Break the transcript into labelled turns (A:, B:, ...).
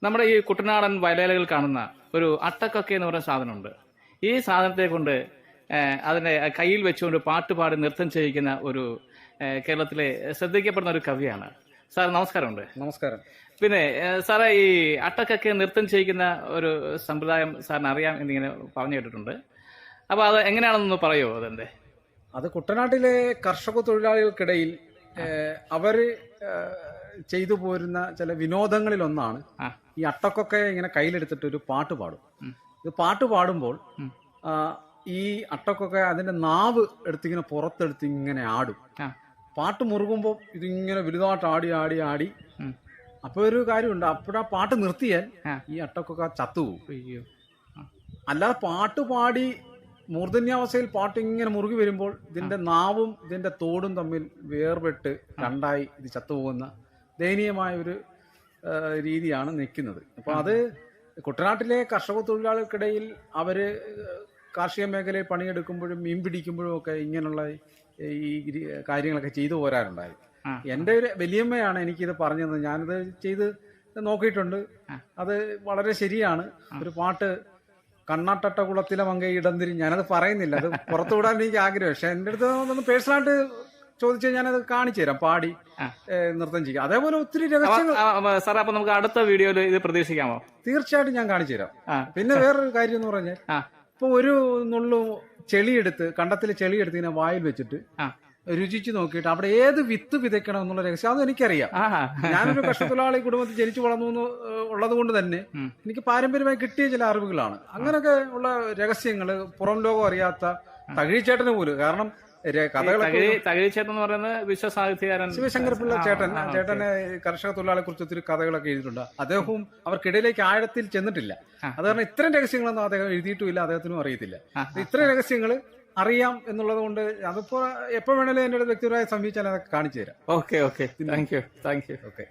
A: നമ്മുടെ ഈ കുട്ടനാടൻ വയലേലകൾ കാണുന്ന ഒരു അട്ടക്കൊക്കെ എന്ന് പറയുന്ന സാധനമുണ്ട്. ഈ സാധനത്തെ കൊണ്ട് അതിനെ കയ്യിൽ വെച്ചുകൊണ്ട് പാട്ടുപാടി നൃത്തം ചെയ്യിക്കുന്ന ഒരു കേരളത്തിലെ ശ്രദ്ധിക്കപ്പെടുന്ന ഒരു കവിയാണ്. സാർ നമസ്കാരമുണ്ട്.
B: നമസ്കാരം.
A: പിന്നെ സാറേ, ഈ അട്ടക്കൊക്കെ നൃത്തം ചെയ്യിക്കുന്ന ഒരു സമ്പ്രദായം സാറിന് അറിയാം എന്നിങ്ങനെ പറഞ്ഞു കേട്ടിട്ടുണ്ട്. അപ്പോൾ അത് എങ്ങനെയാണെന്നൊന്ന് പറയുമോ? അതെന്റെ
B: അത് കുട്ടനാട്ടിലെ കർഷക തൊഴിലാളികൾക്കിടയിൽ അവര് ചെയ്തു പോരുന്ന ചില വിനോദങ്ങളിൽ ഒന്നാണ് ഈ അട്ടക്കൊക്കെ ഇങ്ങനെ കയ്യിലെടുത്തിട്ട് ഒരു പാട്ട് പാടും. ഇത് പാട്ട് പാടുമ്പോൾ ഈ അട്ടക്കൊക്കെ അതിന്റെ നാവ് എടുത്തിങ്ങനെ പുറത്തെടുത്ത് ഇങ്ങനെ ആടും. പാട്ട് മുറുകുമ്പോൾ ഇതിങ്ങനെ വലുതായിട്ട് ആടി ആടി ആടി അപ്പൊ ഒരു കാര്യമുണ്ട്, അപ്പോഴാ പാട്ട് നിർത്തിയാൽ ഈ അട്ടക്കൊക്കെ ചത്തുപോകും. അല്ലാതെ പാട്ട് പാടി മൂർധന്യാവസ്ഥയിൽ പാട്ട് ഇങ്ങനെ മുറുകി വരുമ്പോൾ ഇതിന്റെ നാവും ഇതിന്റെ തോടും തമ്മിൽ വേർപെട്ട് രണ്ടായി ഇത് ചത്തുപോകുന്ന ദയനീയമായ ഒരു രീതിയാണ് നിൽക്കുന്നത്. അപ്പൊ അത് കുട്ടനാട്ടിലെ കർഷക തൊഴിലാളികൾക്കിടയിൽ അവര് കാർഷിക മേഖലയിൽ പണിയെടുക്കുമ്പോഴും മീൻ പിടിക്കുമ്പോഴും ഒക്കെ ഇങ്ങനെയുള്ള ഈ കാര്യങ്ങളൊക്കെ ചെയ്തു പോരാറുണ്ടായി. എൻ്റെ ഒരു വലിയമ്മയാണ് എനിക്കിത് പറഞ്ഞത്. ഞാനിത് ചെയ്ത് നോക്കിയിട്ടുണ്ട്. അത് വളരെ ശരിയാണ്. ഒരു പാട്ട് കണ്ണാട്ടട്ട കുളത്തിലെ മങ്കൈ ഇടംതിരി, ഞാനത് പറയുന്നില്ല, അത് പുറത്തുവിടാൻ എനിക്ക് ആഗ്രഹം. പക്ഷെ എൻ്റെ അടുത്ത് ഒന്ന് പേഴ്സണലായിട്ട് ചോദിച്ചാൽ ഞാനത് കാണിച്ചു തരാം, പാടി നൃത്തം ചെയ്യാം. അതേപോലെ ഒത്തിരി രഹസ്യങ്ങൾ.
A: സാറേ, അപ്പൊ നമുക്ക് അടുത്ത വീഡിയോയിൽ ഇത് പ്രതീക്ഷിക്കാമോ?
B: തീർച്ചയായിട്ടും ഞാൻ കാണിച്ചു തരാം. പിന്നെ വേറൊരു കാര്യം എന്ന് പറഞ്ഞാൽ, ഇപ്പൊ ഒരു നുള്ളു ചെളിയെടുത്ത്, കണ്ടത്തിലെ ചെളിയെടുത്ത് ഇങ്ങനെ വായിൽ വെച്ചിട്ട് രുചിച്ച് നോക്കിയിട്ട് അവിടെ ഏത് വിത്ത് വിതയ്ക്കണം എന്നുള്ള രഹസ്യം അത് എനിക്കറിയാം. ഞാനൊരു കർഷകത്തൊഴിലാളി കുടുംബത്തിൽ ജനിച്ചു വളർന്നു ഉള്ളത് കൊണ്ട് തന്നെ എനിക്ക് പാരമ്പര്യമായി കിട്ടിയ ചില അറിവുകളാണ്. അങ്ങനെയൊക്കെ ഉള്ള രഹസ്യങ്ങള് പുറം ലോകം അറിയാത്ത തകഴിച്ചേട്ടന് പോലും, കാരണം
A: തകഴിച്ചേട്ടൻ എന്ന് പറയുന്നത് വിശ്വസാഹിത്യകാരൻ
B: ശിവശങ്കരപിള്ള ചേട്ടന് കർഷക തൊഴിലാളിയെ കുറിച്ച് ഒത്തിരി കഥകളൊക്കെ എഴുതിയിട്ടുണ്ട്. അദ്ദേഹവും അവർക്കിടയിലേക്ക് ആഴത്തിൽ ചെന്നിട്ടില്ല. അത് കാരണം ഇത്തരം രഹസ്യങ്ങളൊന്നും അദ്ദേഹം എഴുതിയിട്ടുമില്ല, അദ്ദേഹത്തിനും അറിയത്തില്ല. ഇത്തരം രഹസ്യങ്ങൾ അറിയാം എന്നുള്ളത് കൊണ്ട് അതിപ്പോ എപ്പോ വേണേലും എന്നോട് വ്യക്തിപരമായി സമീപിച്ചാൽ അതൊക്കെ കാണിച്ചു തരാം.
A: Okay, thank you.
B: ഓക്കെ.